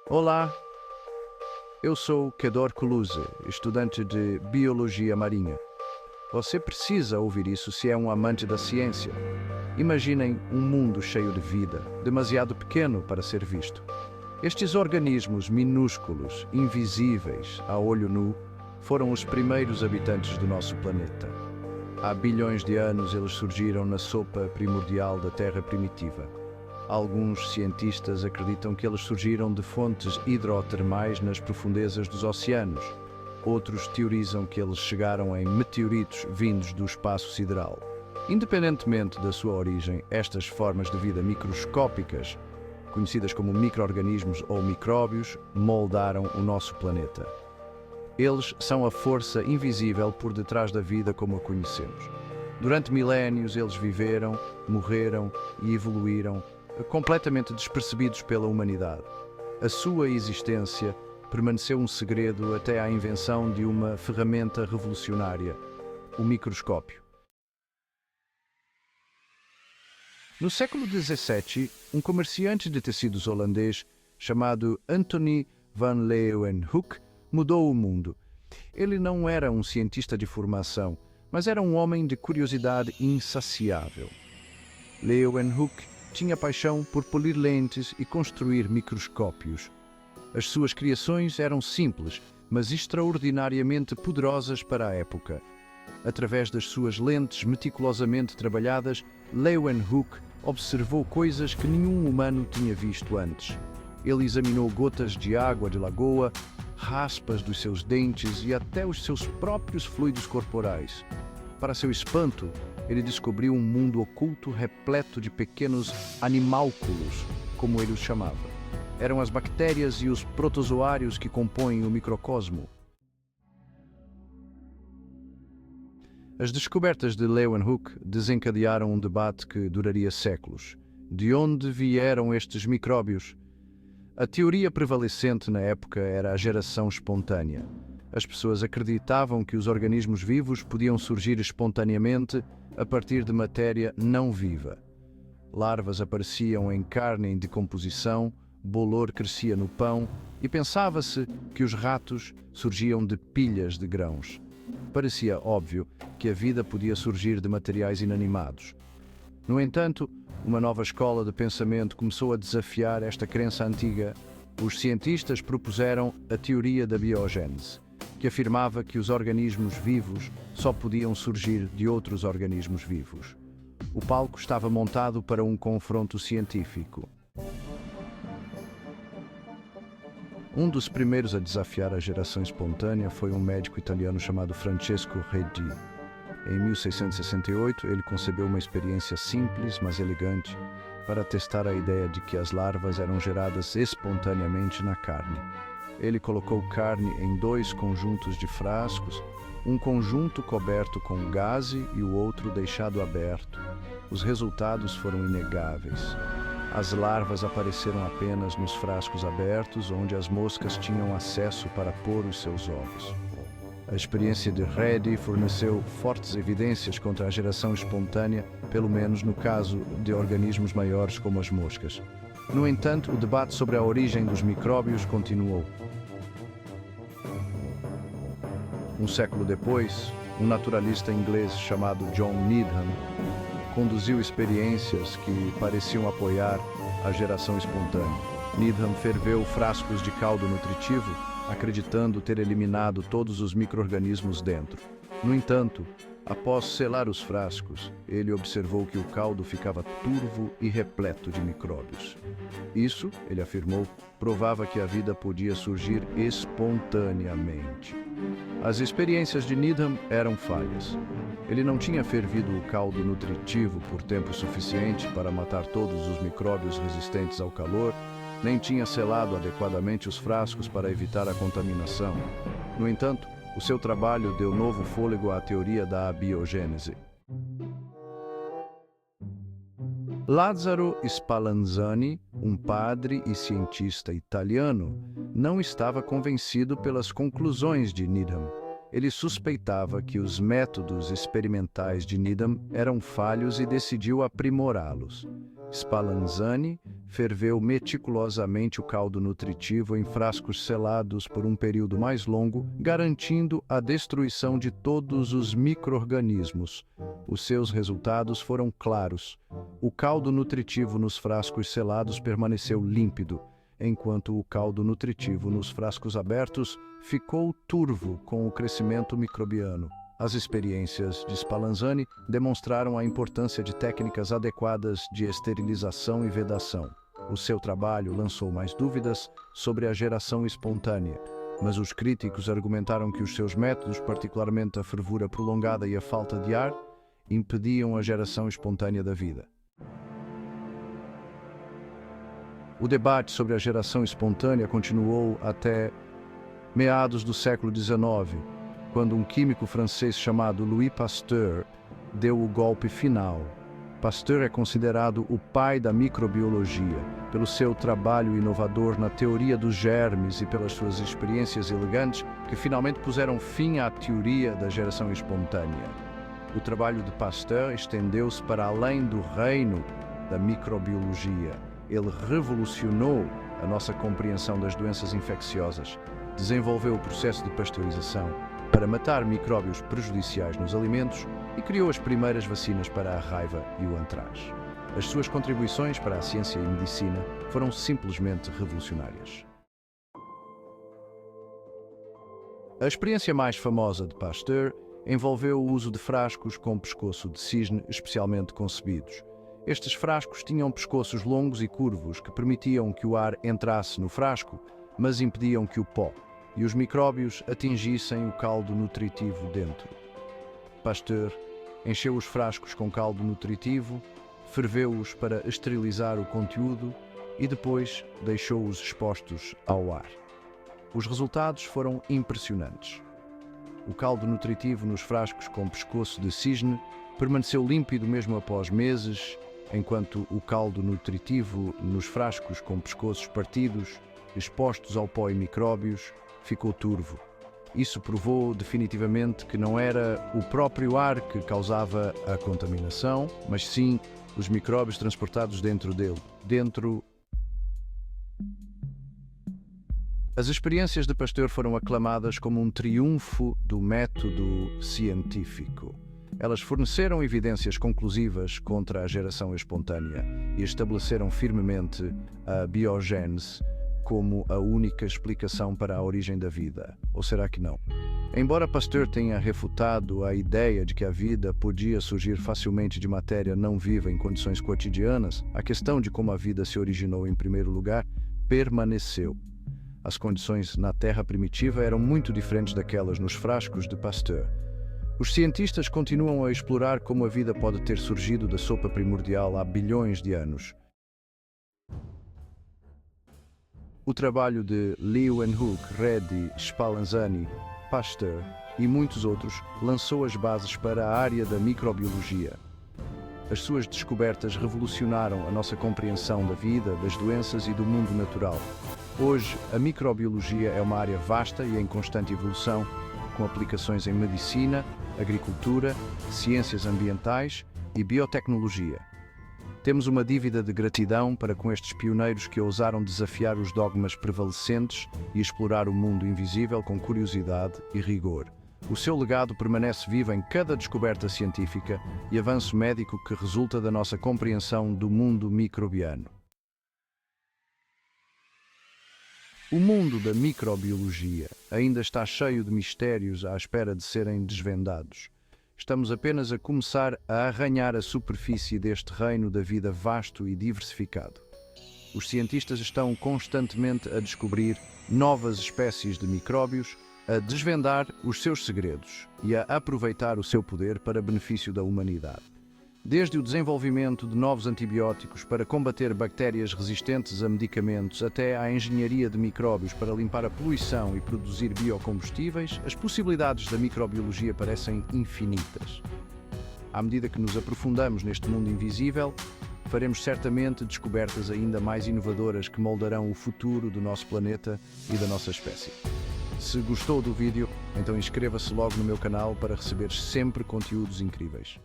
Olá, eu sou Kedor Kuluse, estudante de Biologia Marinha. Você precisa ouvir isso se é um amante da ciência. Imaginem um mundo cheio de vida, demasiado pequeno para ser visto. Estes organismos minúsculos, invisíveis a olho nu, foram os primeiros habitantes do nosso planeta. Há bilhões de anos eles surgiram na sopa primordial da Terra primitiva. Alguns cientistas acreditam que eles surgiram de fontes hidrotermais nas profundezas dos oceanos. Outros teorizam que eles chegaram em meteoritos vindos do espaço sideral. Independentemente da sua origem, estas formas de vida microscópicas, conhecidas como micro-organismos ou micróbios, moldaram o nosso planeta. Eles são a força invisível por detrás da vida como a conhecemos. Durante milénios eles viveram, morreram e evoluíram, completamente despercebidos pela humanidade. A sua existência permaneceu um segredo até à invenção de uma ferramenta revolucionária, o microscópio. No século XVII, um comerciante de tecidos holandês chamado Anthony van Leeuwenhoek mudou o mundo. Ele não era um cientista de formação, mas era um homem de curiosidade insaciável. Leeuwenhoek tinha paixão por polir lentes e construir microscópios. As suas criações eram simples, mas extraordinariamente poderosas para a época. Através das suas lentes meticulosamente trabalhadas, Leeuwenhoek observou coisas que nenhum humano tinha visto antes. Ele examinou gotas de água de lagoa, raspas dos seus dentes e até os seus próprios fluidos corporais. Para seu espanto, ele descobriu um mundo oculto repleto de pequenos animálculos, como ele os chamava. Eram as bactérias e os protozoários que compõem o microcosmo. As descobertas de Leeuwenhoek desencadearam um debate que duraria séculos. De onde vieram estes micróbios? A teoria prevalecente na época era a geração espontânea. As pessoas acreditavam que os organismos vivos podiam surgir espontaneamente a partir de matéria não viva. Larvas apareciam em carne em decomposição, bolor crescia no pão e pensava-se que os ratos surgiam de pilhas de grãos. Parecia óbvio que a vida podia surgir de materiais inanimados. No entanto, uma nova escola de pensamento começou a desafiar esta crença antiga. Os cientistas propuseram a teoria da biogênese, que afirmava que os organismos vivos só podiam surgir de outros organismos vivos. O palco estava montado para um confronto científico. Um dos primeiros a desafiar a geração espontânea foi um médico italiano chamado Francesco Redi. Em 1668, ele concebeu uma experiência simples, mas elegante, para testar a ideia de que as larvas eram geradas espontaneamente na carne. Ele colocou carne em dois conjuntos de frascos, um conjunto coberto com gaze e o outro deixado aberto. Os resultados foram inegáveis. As larvas apareceram apenas nos frascos abertos, onde as moscas tinham acesso para pôr os seus ovos. A experiência de Redi forneceu fortes evidências contra a geração espontânea, pelo menos no caso de organismos maiores como as moscas. No entanto, o debate sobre a origem dos micróbios continuou. Um século depois, um naturalista inglês chamado John Needham conduziu experiências que pareciam apoiar a geração espontânea. Needham ferveu frascos de caldo nutritivo, acreditando ter eliminado todos os micro-organismos dentro. No entanto, após selar os frascos, ele observou que o caldo ficava turvo e repleto de micróbios. Isso, ele afirmou, provava que a vida podia surgir espontaneamente. As experiências de Needham eram falhas. Ele não tinha fervido o caldo nutritivo por tempo suficiente para matar todos os micróbios resistentes ao calor, nem tinha selado adequadamente os frascos para evitar a contaminação. No entanto, o seu trabalho deu novo fôlego à teoria da abiogênese. Lazzaro Spallanzani, um padre e cientista italiano, não estava convencido pelas conclusões de Needham. Ele suspeitava que os métodos experimentais de Needham eram falhos e decidiu aprimorá-los. Spallanzani ferveu meticulosamente o caldo nutritivo em frascos selados por um período mais longo, garantindo a destruição de todos os micro-organismos. Os seus resultados foram claros. O caldo nutritivo nos frascos selados permaneceu límpido, enquanto o caldo nutritivo nos frascos abertos ficou turvo com o crescimento microbiano. As experiências de Spallanzani demonstraram a importância de técnicas adequadas de esterilização e vedação. O seu trabalho lançou mais dúvidas sobre a geração espontânea, mas os críticos argumentaram que os seus métodos, particularmente a fervura prolongada e a falta de ar, impediam a geração espontânea da vida. O debate sobre a geração espontânea continuou até meados do século XIX, quando um químico francês chamado Louis Pasteur deu o golpe final. Pasteur é considerado o pai da microbiologia, pelo seu trabalho inovador na teoria dos germes e pelas suas experiências elegantes que finalmente puseram fim à teoria da geração espontânea. O trabalho de Pasteur estendeu-se para além do reino da microbiologia. Ele revolucionou a nossa compreensão das doenças infecciosas, desenvolveu o processo de pasteurização para matar micróbios prejudiciais nos alimentos e criou as primeiras vacinas para a raiva e o antraz. As suas contribuições para a ciência e medicina foram simplesmente revolucionárias. A experiência mais famosa de Pasteur envolveu o uso de frascos com pescoço de cisne especialmente concebidos. Estes frascos tinham pescoços longos e curvos que permitiam que o ar entrasse no frasco, mas impediam que o pó e os micróbios atingissem o caldo nutritivo dentro. Pasteur encheu os frascos com caldo nutritivo, ferveu-os para esterilizar o conteúdo e depois deixou-os expostos ao ar. Os resultados foram impressionantes. O caldo nutritivo nos frascos com pescoço de cisne permaneceu límpido mesmo após meses, enquanto o caldo nutritivo nos frascos com pescoços partidos, expostos ao pó e micróbios, ficou turvo. Isso provou definitivamente que não era o próprio ar que causava a contaminação, mas sim os micróbios transportados dentro dele. As experiências de Pasteur foram aclamadas como um triunfo do método científico. Elas forneceram evidências conclusivas contra a geração espontânea e estabeleceram firmemente a biogênese como a única explicação para a origem da vida. Ou será que não? Embora Pasteur tenha refutado a ideia de que a vida podia surgir facilmente de matéria não viva em condições cotidianas, a questão de como a vida se originou em primeiro lugar permaneceu. As condições na Terra primitiva eram muito diferentes daquelas nos frascos de Pasteur. Os cientistas continuam a explorar como a vida pode ter surgido da sopa primordial há bilhões de anos. O trabalho de Leeuwenhoek, Redi, Spallanzani, Pasteur e muitos outros lançou as bases para a área da microbiologia. As suas descobertas revolucionaram a nossa compreensão da vida, das doenças e do mundo natural. Hoje, a microbiologia é uma área vasta e em constante evolução, com aplicações em medicina, agricultura, ciências ambientais e biotecnologia. Temos uma dívida de gratidão para com estes pioneiros que ousaram desafiar os dogmas prevalecentes e explorar o mundo invisível com curiosidade e rigor. O seu legado permanece vivo em cada descoberta científica e avanço médico que resulta da nossa compreensão do mundo microbiano. O mundo da microbiologia ainda está cheio de mistérios à espera de serem desvendados. Estamos apenas a começar a arranhar a superfície deste reino da vida vasto e diversificado. Os cientistas estão constantemente a descobrir novas espécies de micróbios, a desvendar os seus segredos e a aproveitar o seu poder para benefício da humanidade. Desde o desenvolvimento de novos antibióticos para combater bactérias resistentes a medicamentos até à engenharia de micróbios para limpar a poluição e produzir biocombustíveis, as possibilidades da microbiologia parecem infinitas. À medida que nos aprofundamos neste mundo invisível, faremos certamente descobertas ainda mais inovadoras que moldarão o futuro do nosso planeta e da nossa espécie. Se gostou do vídeo, então inscreva-se logo no meu canal para receber sempre conteúdos incríveis.